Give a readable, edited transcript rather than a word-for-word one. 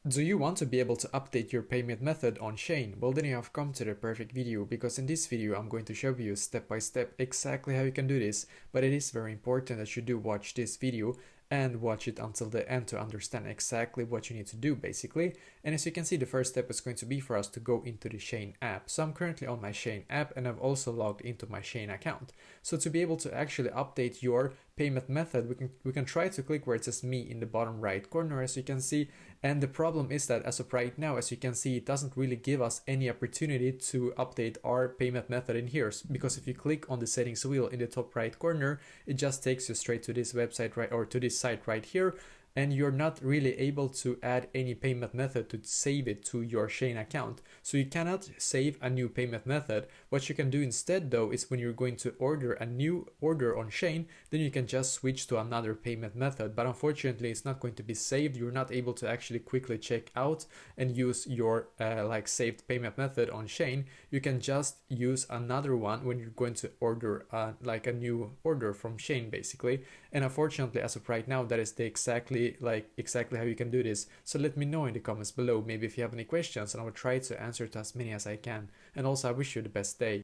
Do you want to be able to update your payment method on Shein? Well, then you have come to the perfect video, because in this video I'm going to show you step by step exactly how you can do this, but it is very important that you do watch this video and watch it until the end to understand exactly what you need to do basically. And as you can see, the first step is going to be for us to go into the Shein app. So I'm currently on my Shein app and I've also logged into my Shein account. So to be able to actually update your payment method, we can try to click where it says me in the bottom right corner, as you can see. And the problem is that as of right now, as you can see, it doesn't really give us any opportunity to update our payment method in here, because if you click on the settings wheel in the top right corner, it just takes you straight to this website, right, or to this site right here, and you're not really able to add any payment method to save it to your Shein account. So you cannot save a new payment method. What you can do instead though is when you're going to order a new order on Shein, then you can just switch to another payment method, but unfortunately it's not going to be saved. You're not able to actually quickly check out and use your like saved payment method on Shein. You can just use another one when you're going to order like a new order from Shein basically. And unfortunately, as of right now, that is the exactly how you can do this. So let me know in the comments below, maybe if you have any questions, and I will try to answer to as many as I can. And also I wish you the best day.